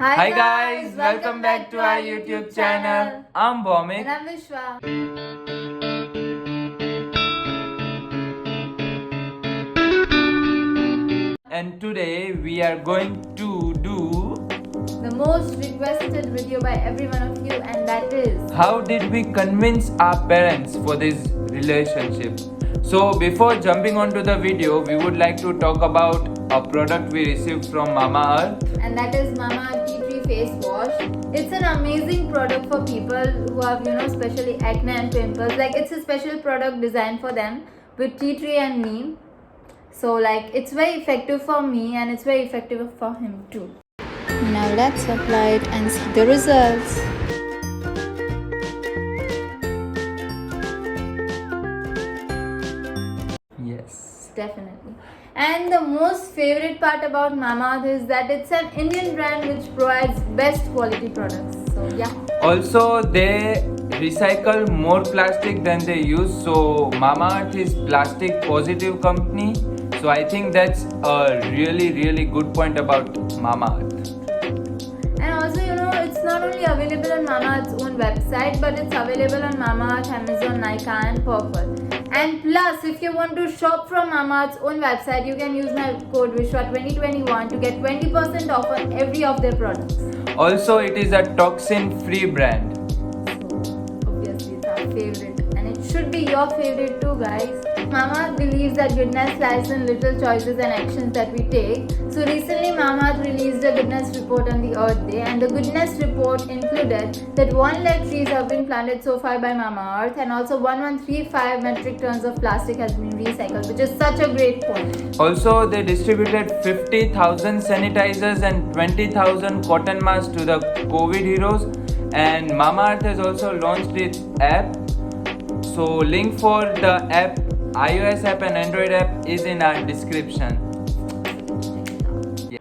Hi guys, welcome back to our YouTube channel. I'm Vomit. And I'm Vishwa. And today we are going to do The most requested video by every one of you, and that is how did we convince our parents for this relationship. So before jumping onto the video, we would like to talk about a product we received from Mama Earth. and that is Mama Tea Tree Face Wash. It's an amazing product for people who have, especially acne and pimples. Like, it's a special product designed for them with tea tree and neem. So, like, it's very effective for me and it's very effective for him too. Now let's apply it and see the results. Yes. Definitely. And the most favorite part about Mamaearth is that it's an Indian brand which provides best quality products. So yeah. Also, they recycle more plastic than they use. So Mama Earth is plastic positive company. So I think that's a really good point about Mama Earth. And also, it's not only available on Mamaearth's own website, but it's available on Mamaearth, Amazon, Nykaa, and Purple. And plus, if you want to shop from Mamaearth's own website, you can use my code Vishwa2021 to get 20% off on every of their products. Also, it is a toxin-free brand. So, obviously, it's our favorite, and it should be your favorite too, guys. Mamaearth believes that goodness lies in little choices and actions that we take. So recently, Mamaearth released a goodness report on the Earth Day, and the goodness report included that 1 lakh trees have been planted so far by Mamaearth, and also 1135 metric tons of plastic has been recycled, which is such a great point. Also, they distributed 50,000 sanitizers and 20,000 cotton masks to the COVID heroes. And Mamaearth has also launched its app. So, link for the app, iOS app and Android app is in our description.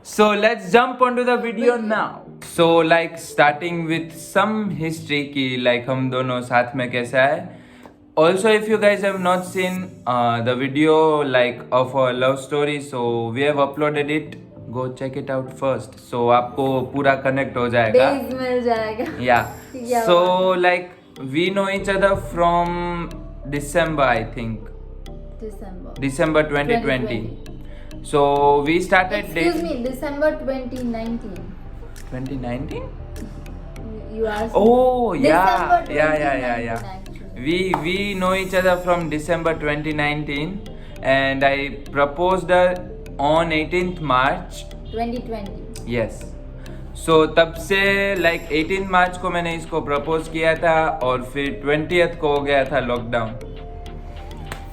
So let's jump onto the video now. So like starting with some history ki like हम दोनों साथ में कैसे आए. Also, if you guys have not seen the video like of our love story, so we have uploaded it. Go check it out first. So आपको पूरा connect हो जाएगा. Days मिल जाएगा. Yeah. Yeah. So like we know each other from December, I think. December 2020. So we started Excuse me, December 2019. 2019? You asked Oh me. yeah, December yeah. 2019 actually. We know each other from December 2019, and I proposed her on 18th March. 2020. Yes. So तब से like 18 मार्च को मैंने इसको propose किया था और फिर 20th को हो गया था lockdown.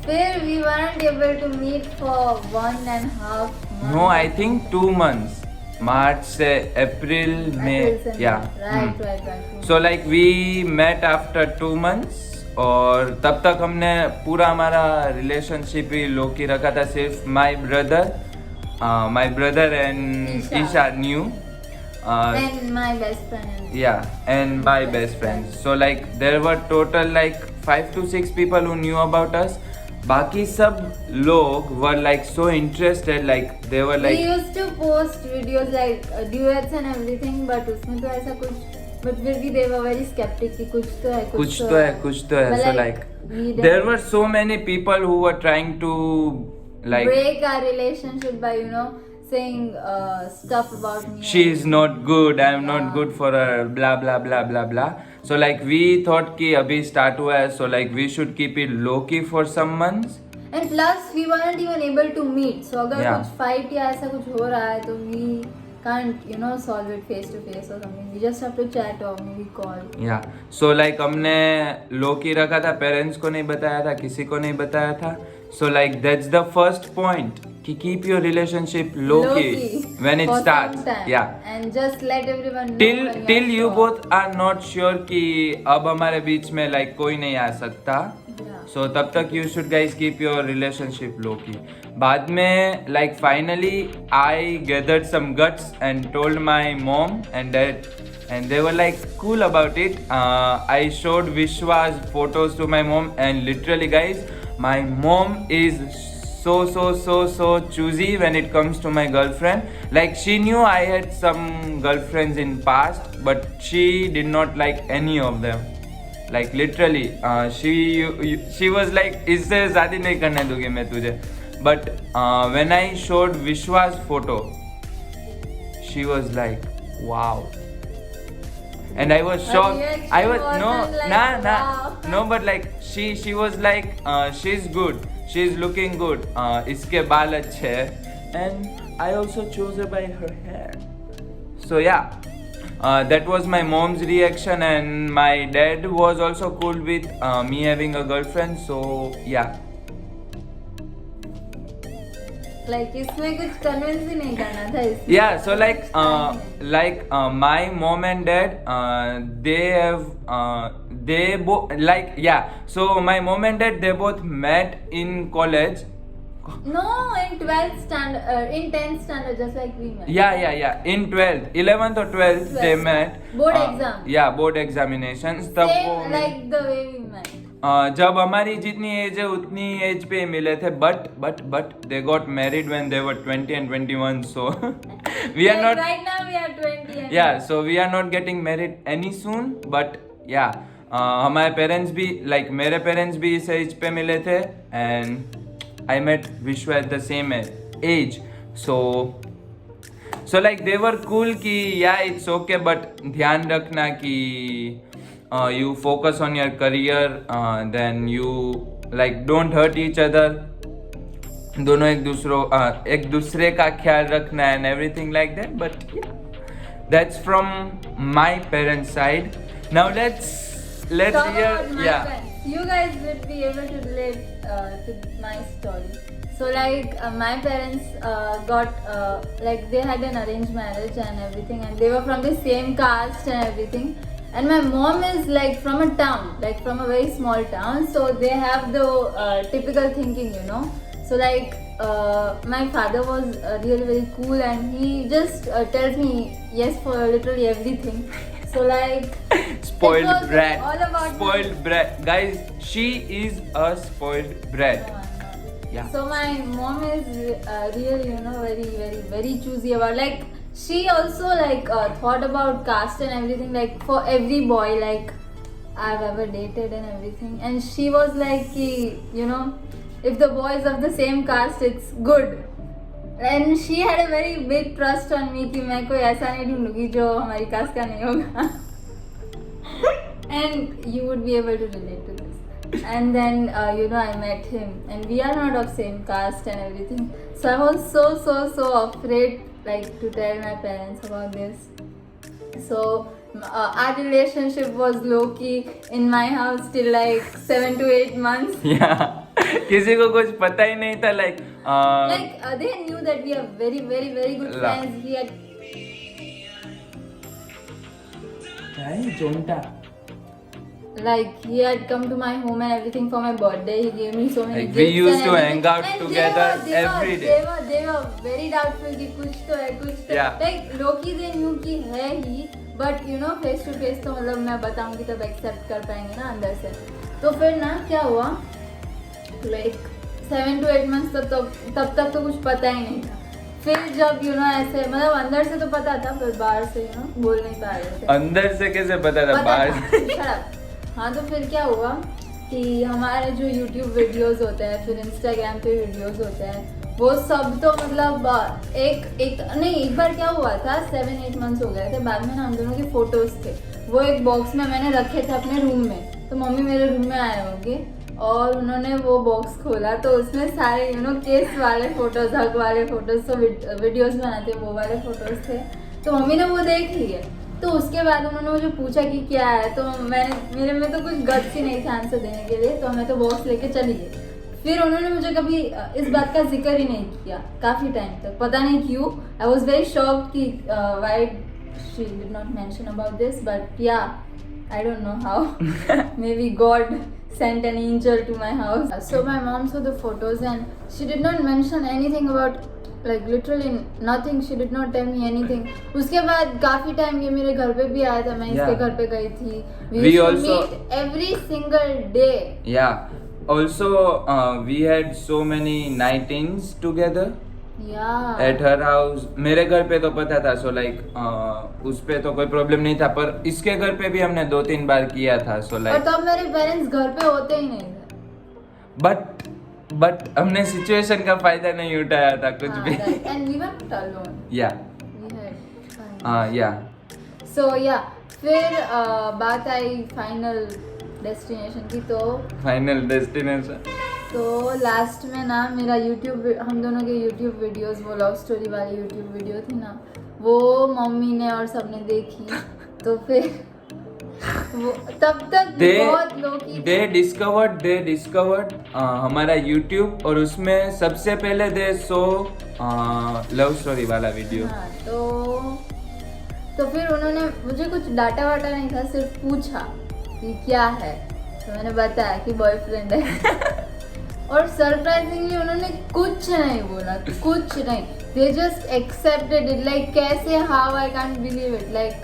Still, we weren't able to meet for 1.5 months. No, I think 2 months. March से April में yeah. Right. So like we met after 2 months और तब तक हमने पूरा हमारा रिलेशनशिप ही लो की रखा था. सिर्फ my brother and Isha knew. And my best friend. Yeah, and my best friends. So like there were total like 5 to 6 people who knew about us. बाकी सब लोग were like so interested, like they were like. We used to post videos like duets and everything, but उसमें तो ऐसा कुछ. But फिर भी they were very skeptic कि कुछ तो है. So like there were so many people who were trying to like break our relationship by saying stuff about me. She is not good, I am not good for her, blah blah blah blah blah. So like we thought कि अभी start हुआ है, so like we should keep it low key for some months. And plus we weren't even able to meet. So अगर Yeah. कुछ fight या ऐसा कुछ हो रहा है तो we can't solve it face to face or something. We just have to chat or maybe call. Yeah. So like हमने low key रखा था, parents को नहीं बताया था, किसी को नहीं बताया था. So like that's the first point कि keep your relationship low key when it for starts. some time. Yeah. And just let everyone know Till you sure. both are not sure कि अब हमारे बीच में like कोई नहीं आ सकता. Yeah. So तब तक you should guys keep your relationship low key. बाद में like finally I gathered some guts and told my mom and dad, and they were like cool about it. I showed Vishwa's photos to my mom, and literally guys, my mom is so choosy when it comes to my girlfriend. Like she knew I had some girlfriends in past, but she did not like any of them. Like literally, she was like, इससे शादी नहीं करने दूंगी मैं तुझे. But when I showed Vishwa's photo, she was like, wow. And I was shocked. reaction I was wasn't like, wow. no, but like she was like, she's good, she's looking good. इसके बाल अच्छे हैं. And I also chose her by her hair. So yeah, that was my mom's reaction, and my dad was also cool with me having a girlfriend. So yeah. Like इसमें कुछ convince ही नहीं करना था इसमें. Yeah, so like It's fine. my mom and dad, they have they both like, yeah, so my mom and dad, they both met in college. No, in 12th standard, in 10th standard, just like we met. Yeah, in 12th, 11th or 12th they 12th. met. Board exam. Yeah, board examinations. तब वो Same like the way we met. जब हमारी जितनी as है उतनी as पे मिले थे, but they got married when they were 20 and 21, so we are Like not, right now we are 20. And yeah, so we are not getting married any soon, but yeah, हमारे parents भी, like मेरे parents भी इस as पे मिले थे, and I met Vishwa at the same age, so like they were cool कि yeah, it's okay, but ध्यान रखना कि you focus on your career, then you like don't hurt each other. दोनों एक दूसरे का ख्याल रखना and everything like that. But yeah, that's from my parents' side. Now let's Talk hear. about my Yeah. friends. You guys would be able to relate to my story. So like my parents got like they had an arranged marriage and everything, and they were from the same caste and everything. And my mom is like from a town, like from a very small town, so they have the typical thinking, you know. So like my father was really very cool, and he just tells me yes for literally everything. So like Spoiled it was brat. all about Spoiled brat. Guys, she is a spoiled brat. No, I'm not. Yeah. So my mom is really, you know, very choosy about, like, she also like thought about caste and everything, like for every boy like I've ever dated and everything, and she was like कि, you know, if the boy is of the same caste it's good, and she had a very big trust on me कि मैं कोई ऐसा नहीं ढूंढूंगी जो हमारी cast का नहीं होगा. And you would be able to relate to this. And then you know, I met him, and we are not of same caste and everything, so I was so afraid like to tell my parents about this. So our relationship was low-key in my house till like 7 to 8 months. Yeah. किसी को कुछ पता ही नहीं था, like They knew that we are very good friends. He had he had come to my home and everything for my birthday. He gave me so many Like, gifts. we used and to everything. hang out And together every day. They were very doubtful कि कुछ तो है, कुछ तो. Yeah. Like low-key they knew कि है ही, but you know face to face तो मतलब मैं बताऊंगी तब accept कर पाएंगे ना अंदर से. तो फिर ना क्या हुआ, like 7 to 8 months तब तक तो कुछ पता ही नहीं था. फिर जब you know ऐसे मतलब अंदर से तो पता था, पर बाहर से you know बोल नहीं पा रहे थे. अंदर से कैसे पता था बाहर से? Shut up. हाँ, तो फिर क्या हुआ कि हमारे जो YouTube वीडियोस होते हैं, फिर Instagram पे वीडियोस होते हैं, वो सब तो मतलब एक बार क्या हुआ था, 7-8 मंथ्स हो गए थे, बाद में ना हम दोनों के फोटोज थे, वो एक बॉक्स में मैंने रखे थे अपने रूम में. तो मम्मी मेरे रूम में आए होंगे और उन्होंने वो बॉक्स खोला, तो उसमें सारे यू नो केस वाले फोटोज, हग वाले फोटोज, तो वीडियोस बनाते वो वाले फोटोज थे. तो मम्मी ने वो देख लिए. तो उसके बाद उन्होंने मुझे पूछा कि क्या है, तो मेरे में तो कुछ गट्स ही नहीं था आंसर देने के लिए, तो मैं तो बॉक्स लेके चली गई. फिर उन्होंने मुझे कभी इस बात का जिक्र ही नहीं किया काफ़ी टाइम तक, पता नहीं क्यों. आई वॉज वेरी शॉक्ड कि why she did not mention about this, but yeah I don't know how, maybe God sent an angel to my house. So my mom saw the photos and she did not mention anything about, like literally nothing. She did not tell me anything. उसके बाद काफी time ये मेरे घर पे भी आया था, मैं इसके घर पे गई थी. We used to meet every single day. Yeah, also we had so many night ins together Yeah. at her house. मेरे घर पे तो पता था, so like उस पे तो कोई प्रॉब्लम नहीं था, पर इसके घर पे भी हमने 2-3 बार किया था, so और like तब मेरे पेरेंट्स घर पे होते ही नहीं थे. बट हमने सिचुएशन का फायदा नहीं उठाया था कुछ भी. And we went alone. Yeah we had yeah so या फिर बात आई फाइनल डेस्टिनेशन की. तो फाइनल डेस्टिनेशन. तो लास्ट में ना मेरा यूट्यूब, हम दोनों के यूट्यूब वीडियोस, वो लव स्टोरी वाली यूट्यूब वीडियो थी ना, वो मम्मी ने और सबने देखी. तो फिर वो तब तक बहुत लोग दे डिस्कवर्ड हमारा यूट्यूब, और उसमें सबसे पहले दे सो लव स्टोरी वाला वीडियो. हाँ, तो फिर उन्होंने मुझे कुछ डाटा वाटा नहीं था, सिर्फ पूछा कि क्या है. तो मैंने बताया कि बॉयफ्रेंड है. और सरप्राइजिंगली उन्होंने कुछ नहीं बोला, कुछ नहीं. They just accepted it. Like कैसे, how, I can't believe it. Like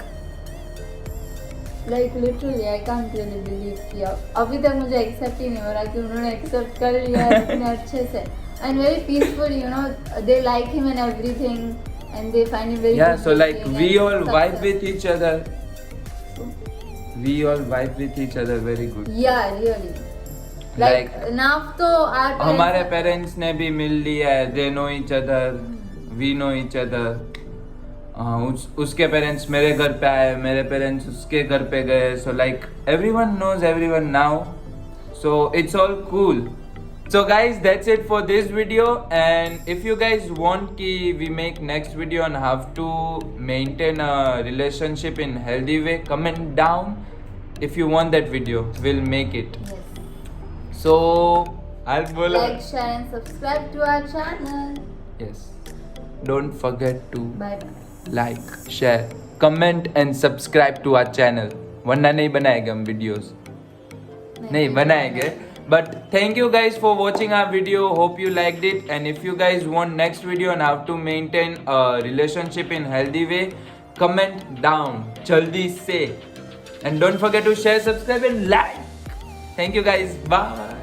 literally I can't really believe कि अभी तक मुझे एक्सेप्ट ही नहीं हो रहा कि उन्होंने एक्सेप्ट कर लिया है इतने अच्छे से. And very peaceful, you know, they like him and everything. And they find it very Yeah, so good like looking we and all stuff vibe like with each other. We all vibe with each other very good. Yeah, really. Like now तो our हमारे parents ने भी मिल लिया है. They know each other. We know each other. उसके parents मेरे घर पे आए, मेरे पेरेंट्स उसके घर पे गए. So like everyone knows everyone now. So it's all cool. So guys, that's it for this video, and if you guys want ki we make next video on how to maintain a relationship in healthy way, comment down. If you want that video, we'll make it. Yes. So I'll follow. Like, share and subscribe to our channel. Yes. Don't forget to Bye bye. like, share, comment and subscribe to our channel. वरना नहीं बनाएंगे हम videos. नहीं बनाएंगे. But thank you guys for watching our video. Hope you liked it, and if you guys want next video on how to maintain a relationship in healthy way, comment down jaldi se, and don't forget to share, subscribe and like. Thank you guys. Bye.